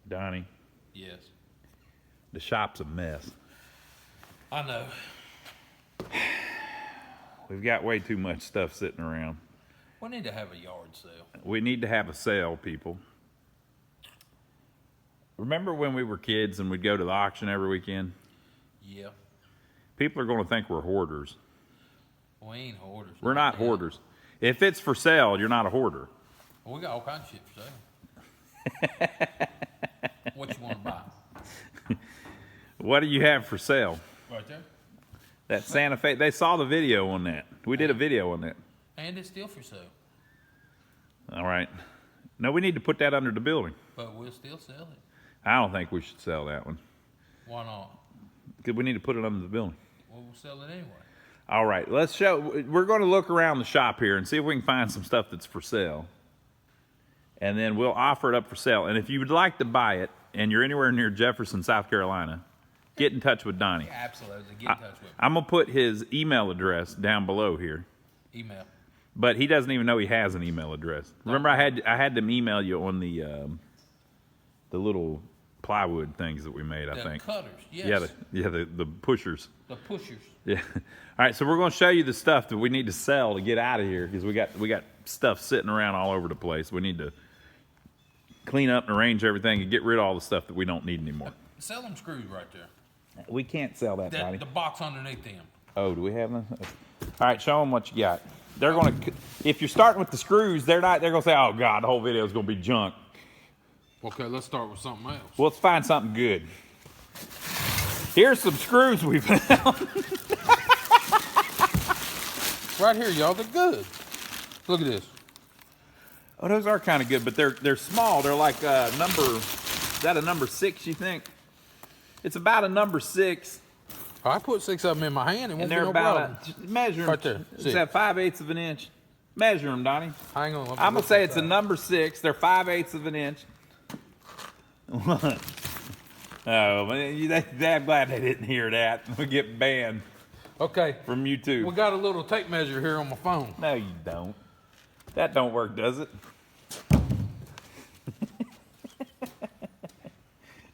Donnie. Yes. The shop's a mess. I know. We've got way too much stuff sitting around. We need to have a yard sale. We need to have a sale, people. Remember when we were kids and we'd go to the auction every weekend? Yeah. People are going to think we're hoarders. We ain't hoarders. We're not hoarders. If it's for sale, you're not a hoarder. Well, we got all kinds of shit for sale. What you want to buy? What do you have for sale? Right there. That Santa Fe. They saw the video on that. We did a video on that. And it's still for sale. All right. No, we need to put that under the building. But we'll still sell it. I don't think we should sell that one. Why not? Because we need to put it under the building. Well, we'll sell it anyway. All right. Let's show. We're going to look around the shop here and see if we can find some stuff that's for sale. And then we'll offer it up for sale. And if you would like to buy it and you're anywhere near Jefferson, South Carolina, get in touch with Donnie. Absolutely. Get in touch with me. I'm going to put his email address down below here. Email. But he doesn't even know he has an email address. Remember, I had them email you on the little plywood things that we made. I think the cutters. Yes. Yeah, the pushers. The pushers. Yeah. All right, so we're going to show you the stuff that we need to sell to get out of here because we got stuff sitting around all over the place. We need to clean up and arrange everything and get rid of all the stuff that we don't need anymore. Sell them screws right there. We can't sell that, Donnie. The box underneath them. Oh, do we have them? All right, show them what you got. They're going to, if you're starting with the screws, they're going to say, oh, God, the whole video is going to be junk. Okay, let's start with something else. Well, let's find something good. Here's some screws we found. Right here, y'all. They're good. Look at this. Oh, those are kind of good, but they're small. They're like is that a number 6, you think? It's about a number 6. I put 6 of them in my hand and won't they're be no about problem. measure them. Right there. Is that 5/8 of an inch? Measure them, Donnie. Hang on. I'm going to say it's a number 6. They're 5/8 of an inch. Oh, man, I'm glad they didn't hear that. We'll get banned. Okay. From YouTube. We got a little tape measure here on my phone. No, you don't. That don't work, does it?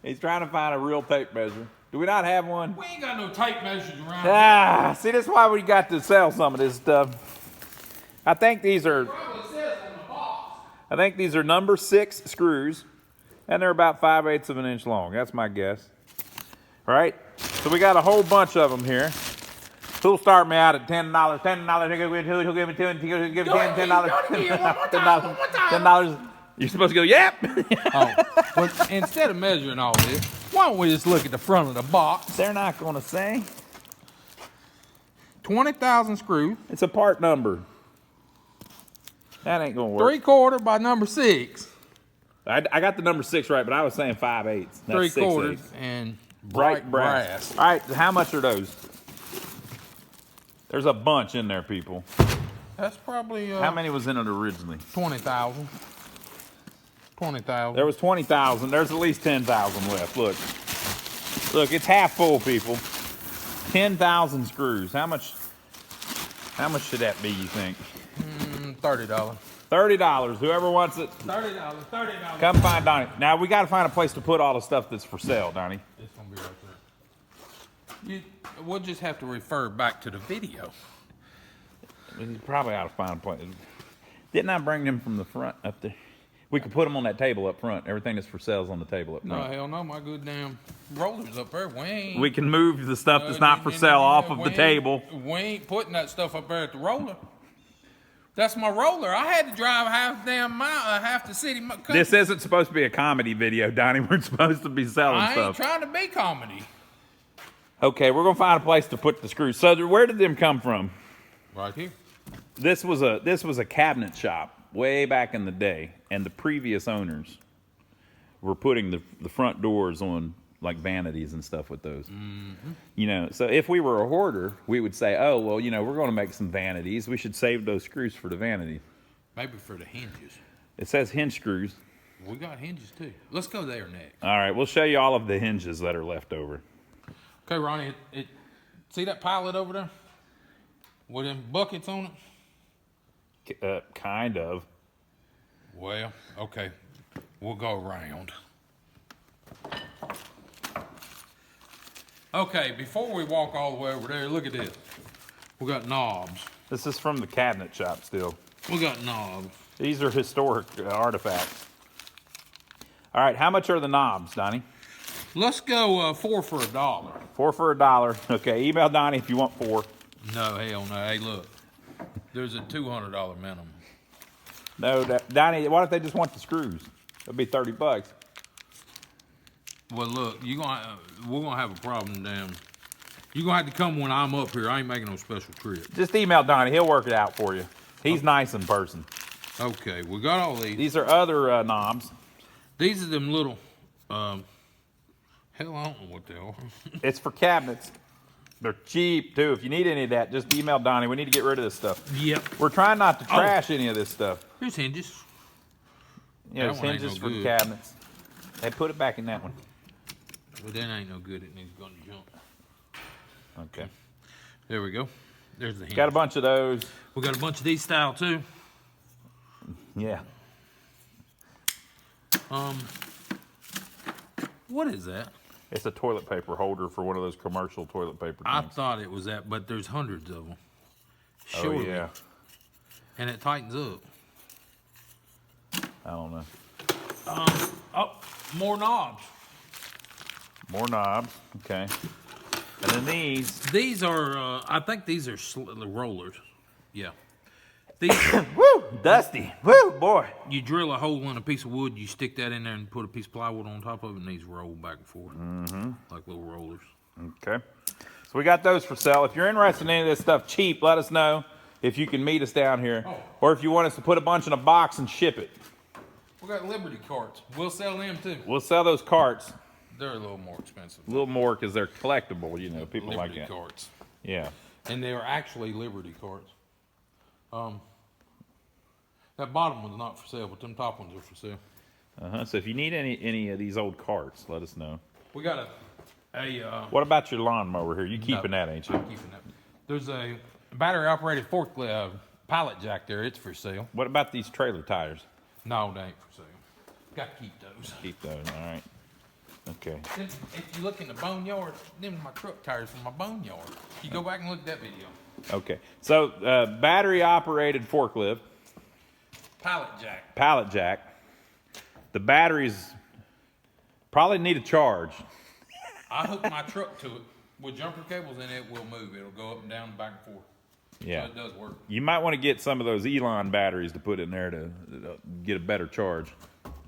He's trying to find a real tape measure. Do we not have one? We ain't got no tape measures around here. See, that's why we got to sell some of this stuff. I think these are. It probably says on the box. I think these are number 6 screws, and they're about 5/8 of an inch long. That's my guess. All right. So we got a whole bunch of them here. Who'll start me out at $10? $10. He'll give me 2. He'll give me 10. $10. $10. You're supposed to go, yep. But instead of measuring all this, why don't we just look at the front of the box? They're not going to say. 20,000 screws. It's a part number. That ain't going to work. 3/4 by number 6. I got the number 6 right, but I was saying 5/8. 3/4 and bright brass. All right, how much are those? There's a bunch in there, people. That's probably... how many was in it originally? 20,000. 20,000. There was 20,000. There's at least 10,000 left. Look. Look, it's half full, people. 10,000 screws. How much should that be, you think? $30. $30. Whoever wants it. $30. $30. Come find Donnie. Now, we got to find a place to put all the stuff that's for sale, Donnie. It's going to be right there. We'll just have to refer back to the video. You probably ought to find a place. Didn't I bring them from the front up there? We could put them on that table up front. Everything that's for sale is on the table up front. No, hell no. My good damn roller's up there. We can move the stuff that's not for sale off of the table. We ain't putting that stuff up there at the roller. That's my roller. I had to drive half the city. This isn't supposed to be a comedy video, Donnie. We're supposed to be selling stuff. I ain't trying to be comedy. Okay, we're gonna find a place to put the screws. So where did them come from? Right here. This was a cabinet shop way back in the day, and the previous owners were putting the front doors on like vanities and stuff with those. Mm-hmm. You know, so if we were a hoarder, we would say, oh, well, you know, we're going to make some vanities. We should save those screws for the vanity. Maybe for the hinges. It says hinge screws. We got hinges too. Let's go there next. All right, we'll show you all of the hinges that are left over. Okay, Ronnie, see that pallet over there? With them buckets on it? Kind of. Well, okay. We'll go around. Okay, before we walk all the way over there, look at this. We got knobs. This is from the cabinet shop still. We got knobs. These are historic artifacts. All right, how much are the knobs, Donnie? Let's go 4 for $1. 4 for $1. Okay, email Donnie if you want 4. No, hell no. Hey, look. There's a $200 minimum. No, Donnie, what if they just want the screws? It'll be $30. Well, look, we're gonna have a problem, damn. You're gonna have to come when I'm up here. I ain't making no special trip. Just email Donnie. He'll work it out for you. He's nice in person. Okay, we got all these. These are other knobs. These are them little, hell, I don't know what they are. It's for cabinets. They're cheap, too. If you need any of that, just email Donnie. We need to get rid of this stuff. Yep. We're trying not to trash any of this stuff. Here's hinges. Yeah, there's hinges for cabinets. Hey, put it back in that one. Well, that ain't no good. It needs to go in the junk. Okay. There we go. There's the hinge. Got a bunch of those. We got a bunch of these style, too. Yeah. What is that? It's a toilet paper holder for one of those commercial toilet paper I things. thought it was that, but there's hundreds of them. Oh, yeah. And it tightens up. I don't know. Oh, more knobs. More knobs. Okay. And then these. These are, I think these are rollers. Yeah. These, Woo! Dusty. Woo, boy. you drill a hole in a piece of wood, you stick that in there and put a piece of plywood on top of it, and these roll back and forth. Mm-hmm. Like little rollers. Okay. So we got those for sale. If you're interested in any of this stuff cheap, let us know if you can meet us down here. Oh. Or if you want us to put a bunch in a box and ship it. We got Liberty carts. We'll sell them too. We'll sell those carts They're a little more expensive. a little more because they're collectible, you know, people Liberty like that. carts. Yeah. And they are actually Liberty carts. That bottom one's not for sale, but them top ones are for sale. So if you need any of these old carts, let us know. We got What about your lawnmower here? You keeping that, ain't you? I'm keeping that. There's a battery-operated forklift pallet jack there. It's for sale. What about these trailer tires? No, they ain't for sale. Got to keep those. Keep those, all right. Okay. If you look in the boneyard, them are my truck tires from my boneyard. You go back and look at that video. Okay. So battery-operated forklift. Pallet jack. The batteries probably need a charge. I hook my truck to it. With jumper cables in it, will move. It'll go up and down, back and forth. Yeah. So it does work. You might want to get some of those Elon batteries to put in there to get a better charge.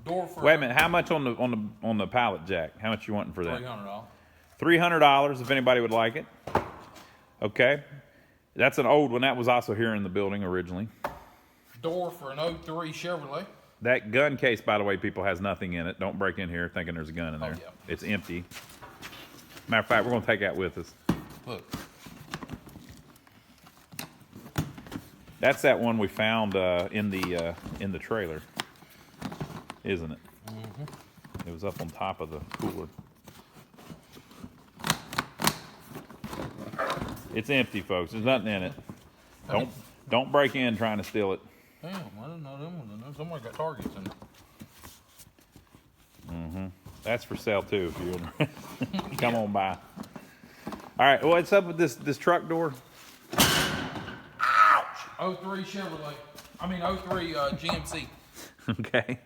Door for Wait a minute. How much on the pallet jack? How much you wanting for that? $300. $300 if anybody would like it. Okay. That's an old one. That was also here in the building originally. Door for an 03 Chevrolet. That gun case, by the way, people, has nothing in it. Don't break in here thinking there's a gun in there. Yeah. It's empty. Matter of fact, we're going to take that with us. Look. That's that one we found in the trailer, isn't it? Mm-hmm. It was up on top of the cooler. It's empty, folks. There's nothing in it. Don't break in trying to steal it. Damn, I didn't know them ones in there. Somebody got targets in there. That's for sale too, if you're interested. Come on by. All right, what's up with this truck door? Ouch! 03 Chevrolet. I mean 03 GMC. Okay.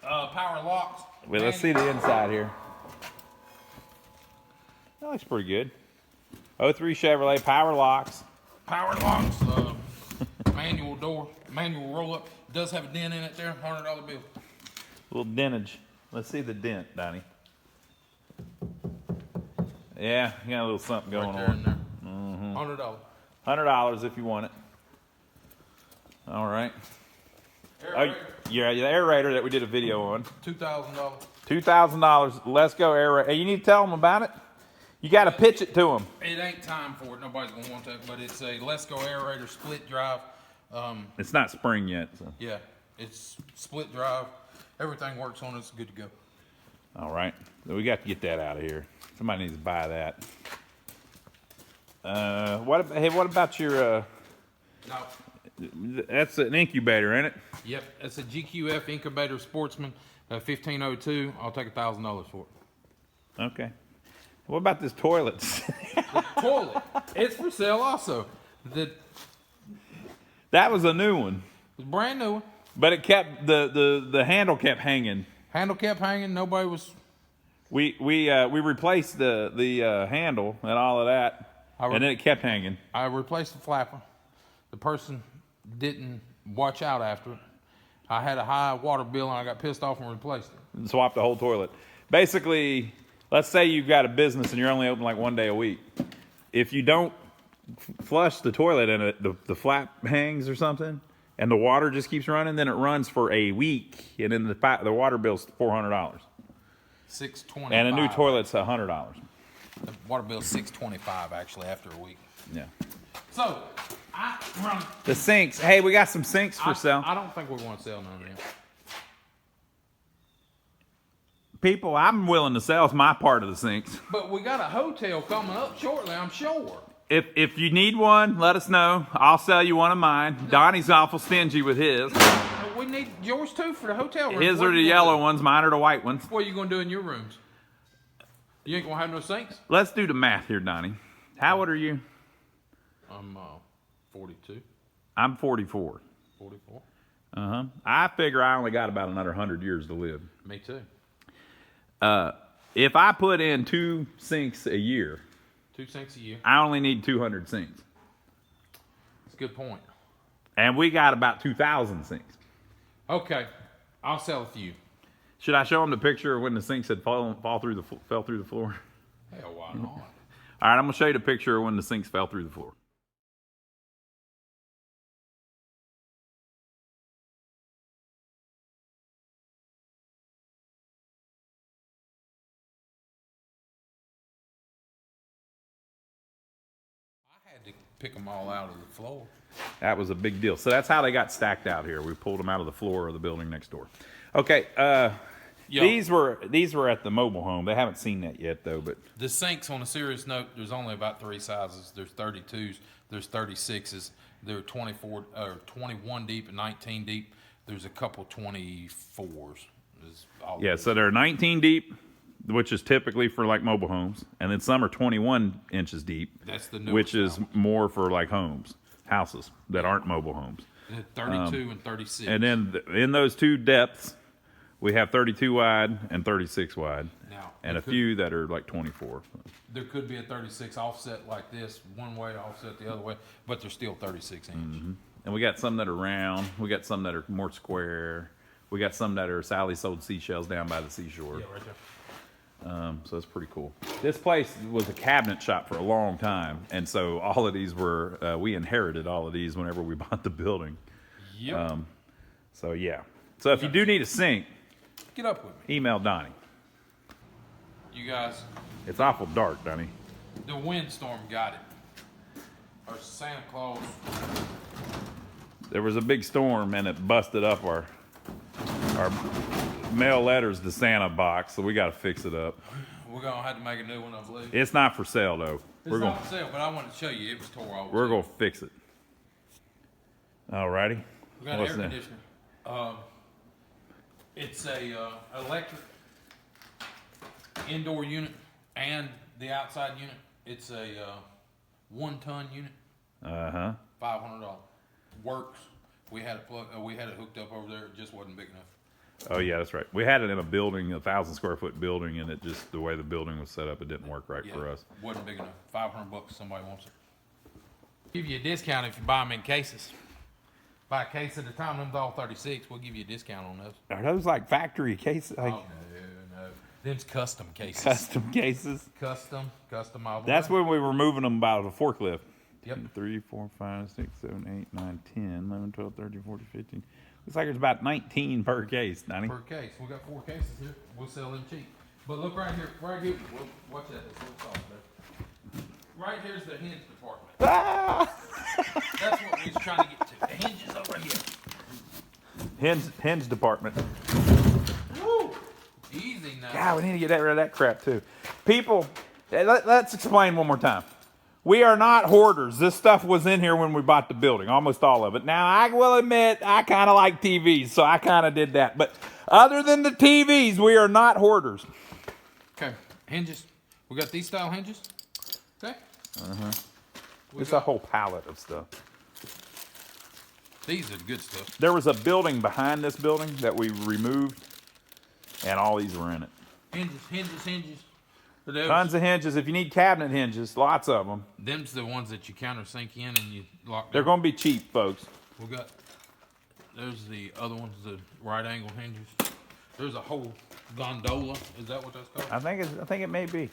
Power locks. Well, let's see the inside here. That looks pretty good. 03 Chevrolet, power locks. Power locks. Manual door. Manual roll up. Does have a dent in it there. $100 bill. A little dentage. Let's see the dent, Donnie. Yeah, you got a little something going Right there on. in there. $100. $100 if you want it. All right. Aerator. Yeah, the aerator that we did a video on. $2,000. $2,000. Let's go aerator. Hey, you need to tell them about it. You got to pitch it to them. It ain't time for it. Nobody's gonna want that. But it's a Let's Go aerator split drive. It's not spring yet. So. Yeah, it's split drive. Everything works on it. It's good to go. All right. So we got to get that out of here. Somebody needs to buy that. What about your? No. That's an incubator, ain't it? Yep, it's a GQF incubator Sportsman, 1502. I'll take $1,000 for it. Okay. What about this toilet? The toilet. It's for sale also. That was a new one. It's a brand new one. But it kept the handle kept hanging. Handle kept hanging. Nobody was. We replaced the handle and all of that, and then it kept hanging. I replaced the flapper. The person didn't watch out after it. I had a high water bill and I got pissed off and replaced it. And swapped the whole toilet. Basically, let's say you've got a business and you're only open like 1 day a week. If you don't flush the toilet and the flap hangs or something, and the water just keeps running, then it runs for a week, and then the water bill's $400. $625. And a new toilet's $100. The water bill's $625 actually after a week. Yeah. So I run the sinks. Hey, we got some sinks for sale. I don't think we're going to sell none of them. People, I'm willing to sell my part of the sinks. But we got a hotel coming up shortly, I'm sure. If you need one, let us know. I'll sell you one of mine. Donnie's awful stingy with his. We need yours too for the hotel room. His are the yellow ones, mine are the white ones. What are you going to do in your rooms? You ain't going to have no sinks? Let's do the math here, Donnie. How old are you? I'm 42. I'm 44. 44? Uh-huh. I figure I only got about another 100 years to live. Me too. If I put in 2 sinks a year, 2 sinks a year. I only need 200 sinks. That's a good point. And we got about 2,000 sinks. Okay, I'll sell a few. Should I show them the picture of when the sinks had fell through the floor? Hell, why not? All right, I'm going to show you the picture of when the sinks fell through the floor. I had to pick them all out of the floor. That was a big deal. So that's how they got stacked out here. We pulled them out of the floor of the building next door. Okay, these were at the mobile home. They haven't seen that yet, though. But the sinks, on a serious note, there's only about 3 sizes. There's 32s, there's 36s, there are 24 or 21 deep and 19 deep. There's a couple 24s. Yeah, so they're 19 deep, which is typically for like mobile homes, and then some are 21 inches deep. That's the newest which is ones. more for like houses that aren't mobile homes. 32 and 36. And then in those 2 depths, we have 32 wide and 36 wide, now, and a few that are like 24. There could be a 36 offset like this, one way offset the other way, but they're still 36 inch. Mm-hmm. And we got some that are round. We got some that are more square. We got some that are Sally sold seashells down by the seashore. Yeah, right there. So that's pretty cool. This place was a cabinet shop for a long time, and so all of these were we inherited all of these whenever we bought the building. Yep. So yeah. So if you do need a sink, get up with me. email Donnie. You guys. It's awful dark, Donnie. The windstorm got it. Or Santa Claus. There was a big storm and it busted up our mail letters to Santa box, so we got to fix it up. We're gonna have to make a new one, I believe. It's not for sale though. It's not for sale, but I wanted to show you it was tore off. We're gonna fix it. Alrighty. We got an air conditioner. It's a electric indoor unit and the outside unit. It's a 1-ton unit. Uh-huh. $500. Works. We had it hooked up over there. It just wasn't big enough. Oh yeah, that's right. We had it in a building, 1,000 square foot building, and it just, the way the building was set up, it didn't work right for us. Wasn't big enough. $500. Somebody wants it. Give you a discount if you buy them in cases. Buy a case at a time. Them's all 36. We'll give you a discount on those. Are those like factory cases? Like no. Them's custom cases. custom cases? Custom all the That's way. when we were moving them by the forklift. Yep. 3, 4, 5, 6, 7, 8, 9, 10, 11, 12, 13, 14, 15. Looks like there's about 19 per case, Donnie. Per case. We got 4 cases here. We'll sell them cheap. But look right here. Right here. Watch that. It's a little soft there. Right here's the hinge department. Ah! That's what we was trying to get to. The hinge is over here. Hinge department. Woo! Easy now. God, we need to get rid of that crap too. People, let's explain one more time. We are not hoarders. This stuff was in here when we bought the building, almost all of it. Now, I will admit, I kind of like TVs, so I kind of did that. But other than the TVs, we are not hoarders. Okay. Hinges. We got these style hinges. Okay. It's a whole pallet of stuff. These are good stuff. There was a building behind this building that we removed, and all these were in it. Hinges. Tons of hinges. If you need cabinet hinges, lots of them. Them's the ones that you countersink in and you lock. They're going to be cheap, folks. We got. There's the other ones, the right angle hinges. There's a whole gondola. Is that what that's called? I think it may be.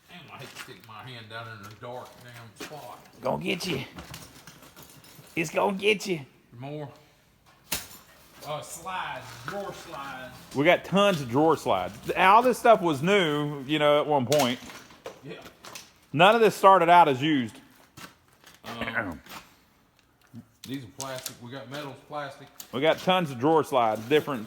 Damn, I hate to stick my hand down in the dark damn spot. Gonna get you. It's gonna get you. More. Slides, drawer slides. We got tons of drawer slides. All this stuff was new, you know, at one point. Yeah. None of this started out as used. These are plastic. We got metals, plastic. We got tons of drawer slides, different,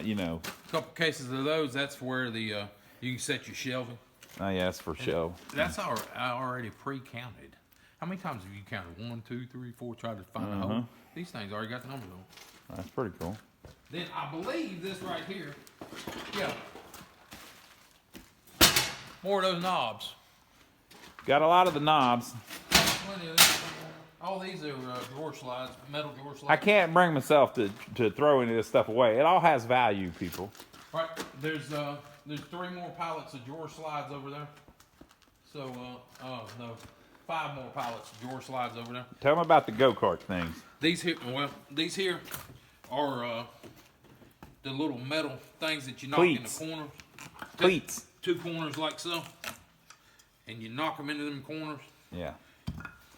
you know. A couple cases of those. That's where the you can set your shelving. Oh yeah, that's for show. That's already pre-counted. How many times have you counted? 1, 2, 3, 4. Tried to find a hole. These things already got the numbers on. That's pretty cool. Then I believe this right here. Yeah. More of those knobs. Got a lot of the knobs. Plenty of these. All these are drawer slides, metal drawer slides. I can't bring myself to throw any of this stuff away. It all has value, people. All right, there's 3 more pallets of drawer slides over there. So no, 5 more pallets of drawer slides over there. Tell them about the go-kart things. These here are the little metal things that you knock Cleats. in the corners. Cleats. 2 corners like so, and you knock them into them corners. Yeah.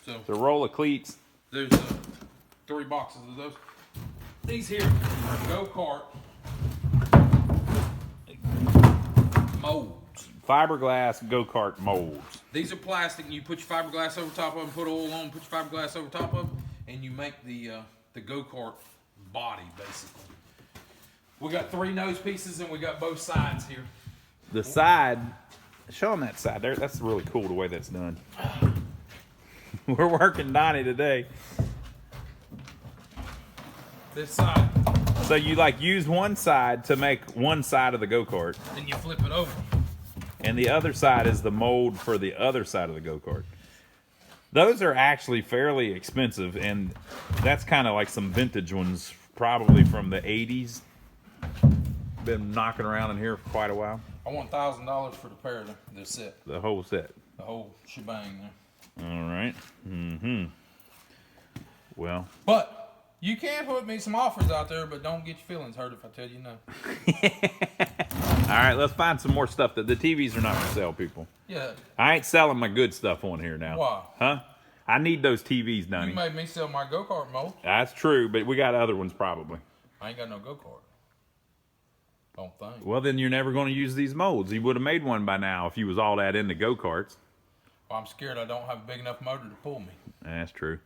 So The roll of cleats. there's 3 boxes of those. These here are go-kart molds. Fiberglass go-kart molds. These are plastic, and you put your fiberglass over top of them, put oil on, put your fiberglass over top of them, and you make the go-kart body, basically. We got 3 nose pieces, and we got both sides here. The side, show them that side there. That's really cool the way that's done. We're working Donnie today. This side, So you like use one side to make one side of the go-kart, and you flip it over. and the other side is the mold for the other side of the go-kart. Those are actually fairly expensive, and that's kind of like some vintage ones, probably from the 80s. Been knocking around in here for quite a while. I want $1,000 for the pair of the set, The whole set. the whole shebang there. All right. Well, But you can put me some offers out there, but don't get your feelings hurt if I tell you no. all right, let's find some more stuff. That the TVs are not for sale, people. Yeah, I ain't selling my good stuff on here now. Why? Huh? I need those TVs, you Donnie. made me sell my go-kart mold. That's true, but we got other ones probably. I ain't got no go-kart. Don't think. Well, then you're never going to use these molds. You would have made one by now if you was all that into go-karts. Well, I'm scared I don't have a big enough motor to pull me. That's true.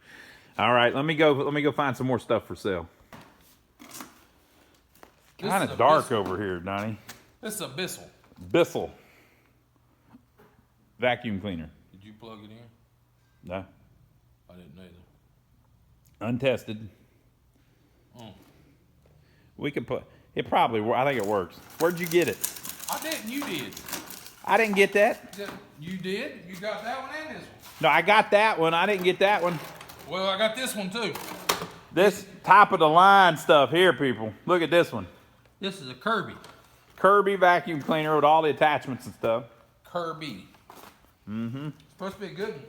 All right, let me go find some more stuff for sale. Kind of dark over here, Donnie. This is a Bissell. Bissell vacuum cleaner. Did you plug it in? No, I didn't either. untested. Oh. We could put it. Probably. I think it works. Where'd you get it? I didn't. You did. I didn't get that. You did? You got that one and this one. No, I got that one. I didn't get that one. Well, I got this one too. This top of the line stuff here, people. Look at this one. This is a Kirby. Kirby vacuum cleaner with all the attachments and stuff. Kirby. It's supposed to be a good one.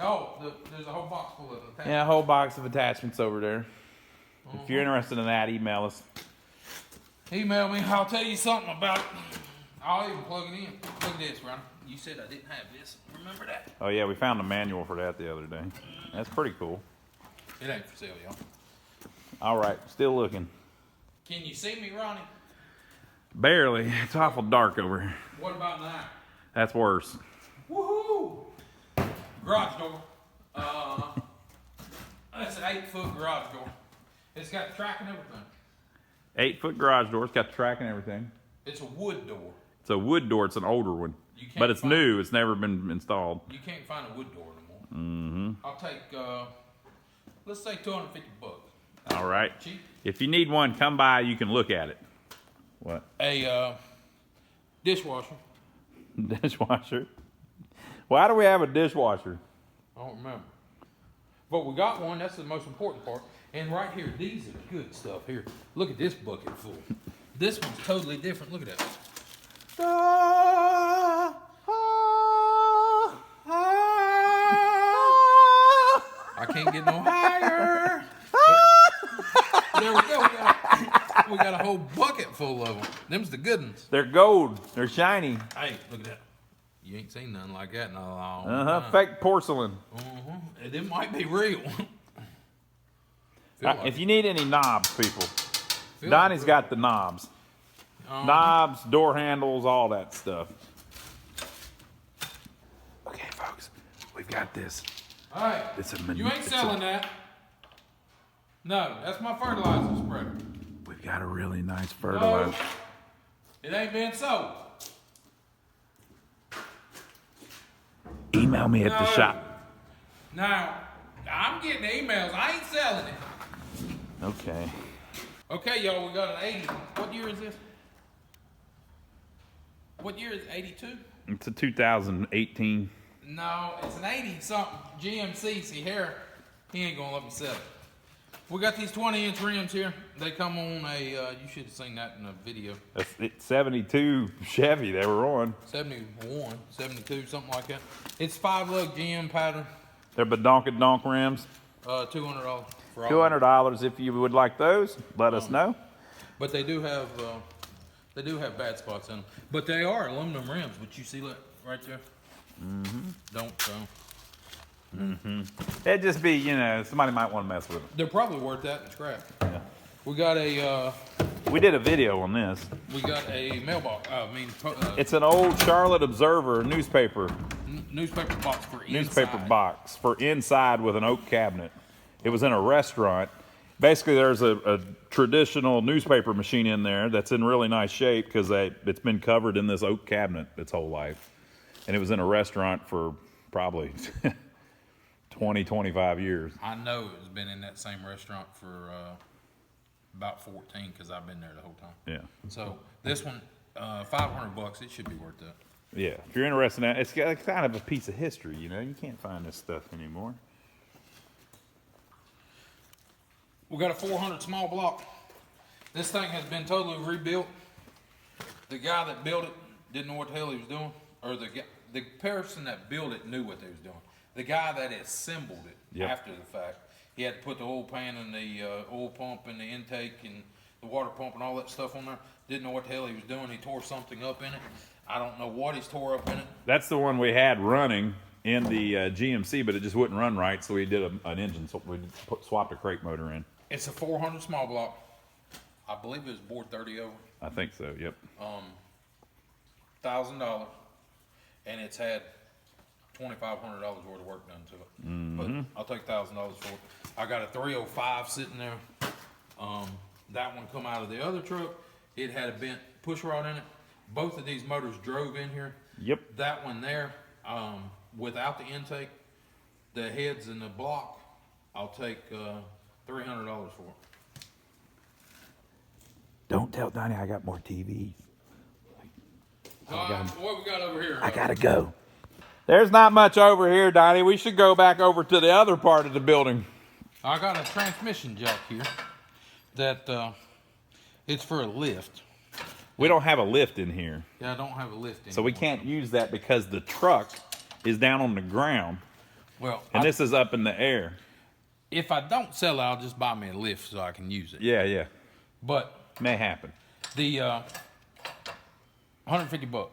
Oh, there's a whole box full of attachments. Yeah, a whole box of attachments over there. If you're interested in that, email us. Email me. I'll tell you something about it. I'll even plug it in. Look at this, Ron. You said I didn't have this. Remember that? Oh yeah, we found a manual for that the other day. That's pretty cool. It ain't for sale, y'all. All right, still looking. Can you see me, Ronnie? Barely. It's awful dark over here. What about now? That's worse. Woohoo! Garage door. That's an 8-foot garage door. It's got the track and everything. 8-foot garage door. It's got the track and everything. It's a wood door. It's a wood door. It's an older one. You can't But it's find- new. It's never been installed. You can't find a wood door anymore. I'll take, let's say $250. All right. Cheap. If you need one, come by. You can look at it. What? A Dishwasher. Dishwasher. Why do we have a dishwasher? I don't remember. But we got one. That's the most important part. And right here, these are good stuff here. Look at this bucket full. This one's totally different. Look at that. I can't get no higher. There we go. We got a whole bucket full of them. Them's the good ones. They're gold. They're shiny. Hey, look at that. You ain't seen nothing like that in a long time. Fake porcelain. And it might be real. If you need any knobs, people, Feel Donnie's like got the knobs. Knobs, door handles, all that stuff. Okay, folks, we've got this. All right. You ain't selling that. No, that's my fertilizer spreader. We've got a really nice fertilizer. No, it ain't been sold. Email me at the shop. Now, I'm getting emails. I ain't selling it. Okay. Okay, y'all, we got an 80. What year is this? What year is it? 82? It's a 2018. No, it's an 80-something GMC. See here, he ain't gonna let me sell it. We got these 20-inch rims here. They come on a, you should have seen that in a video. It's 72 Chevy they were on. 71, 72, something like that. It's 5-lug GM pattern. They're badonkadonk rims. $200 for all. $200 if you would like those. Let us know. But they do have bad spots in them. But they are aluminum rims. But you see, look right there. Don't so. It'd just be, you know, somebody might want to mess with them. They're probably worth that in scrap. Yeah. We got a. We did a video on this. We got a mailbox. It's an old Charlotte Observer newspaper. Newspaper box for inside. Newspaper box for inside with an oak cabinet. It was in a restaurant. Basically, there's a traditional newspaper machine in there that's in really nice shape because it's been covered in this oak cabinet its whole life. And it was in a restaurant for probably 20, 25 years. I know it's been in that same restaurant for about 14 because I've been there the whole time. Yeah. So this one, $500, it should be worth that. Yeah. If you're interested in that, it's kind of a piece of history, you know. You can't find this stuff anymore. We got a 400 small block. This thing has been totally rebuilt. The guy that built it didn't know what the hell he was doing, or the person that built it knew what they was doing. The guy that assembled it after the fact, he had to put the oil pan and the oil pump and the intake and the water pump and all that stuff on there. Didn't know what the hell he was doing. He tore something up in it. I don't know what he's tore up in it. That's the one we had running in the GMC, but it just wouldn't run right, so we did an engine, so we swapped a crate motor in. It's a 400 small block. I believe it was bored 30 over. I think so, yep. $1,000, and it's had $2,500 worth of work done to it. But I'll take $1,000 for it. I got a 305 sitting there. That one come out of the other truck. It had a bent push rod in it. Both of these motors drove in here. Yep. That one there, without the intake, the heads and the block, I'll take $300 for it. Don't tell Donnie I got more TVs. What we got over here? I gotta go. There's not much over here, Donnie. We should go back over to the other part of the building. I got a transmission jack here that it's for a lift. We don't have a lift in here. Yeah, I don't have a lift in So we can't use that because the truck is down on the ground. Well, and this is up in the air. If I don't sell it, I'll just buy me a lift so I can use it. Yeah, yeah. But may happen. The $150.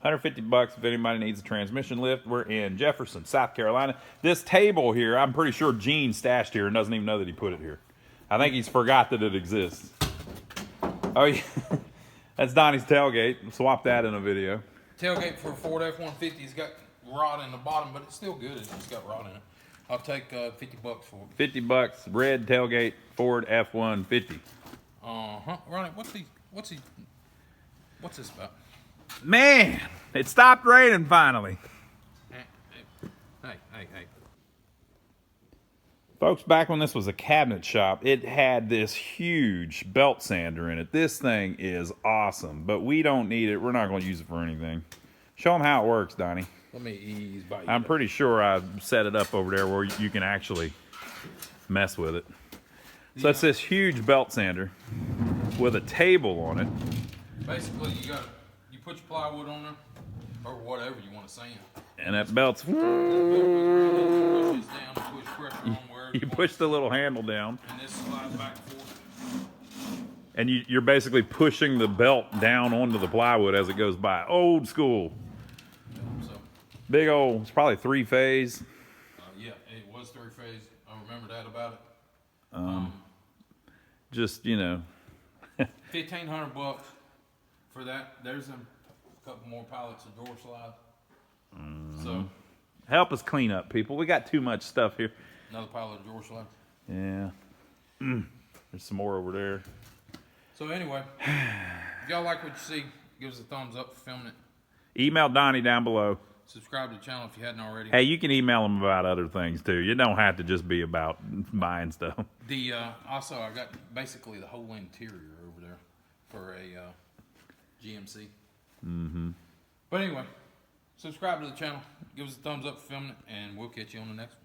$150 if anybody needs a transmission lift. We're in Jefferson, South Carolina. This table here, I'm pretty sure Gene stashed here and doesn't even know that he put it here. I think he's forgot that it exists. Oh, yeah. That's Donnie's tailgate. Swap that in a video. Tailgate for a Ford F-150. It's got rod in the bottom, but it's still good. It's just got rod in it. I'll take $50 for it. $50, red tailgate, Ford F-150. Ronnie, what's this about? Man, it stopped raining finally. Hey. Folks, back when this was a cabinet shop, it had this huge belt sander in it. This thing is awesome, but we don't need it. We're not going to use it for anything. Show them how it works, Donnie. Let me ease by you. I'm pretty sure I set it up over there where you can actually mess with it. So it's this huge belt sander with a table on it. Basically, you put your plywood on there, or whatever you want to sand. And that belt's... You push the little handle down. And this slides back and forth. And you're basically pushing the belt down onto the plywood as it goes by. Old school. So, Big old, it's probably 3-phase. yeah, it was 3-phase. I remember that about it. Just, you know. $1,500 for that. There's a couple more pallets of door slide. So Help us clean up, people. We got too much stuff here. another pallet of door slide. Yeah. There's some more over there. So anyway, if y'all like what you see, give us a thumbs up for filming it. Email Donnie down below. Subscribe to the channel if you hadn't already. Hey, you can email him about other things too. You don't have to just be about buying stuff. The also I got basically the whole interior over there for a GMC. But anyway, subscribe to the channel, give us a thumbs up for filming it, and we'll catch you on the next one.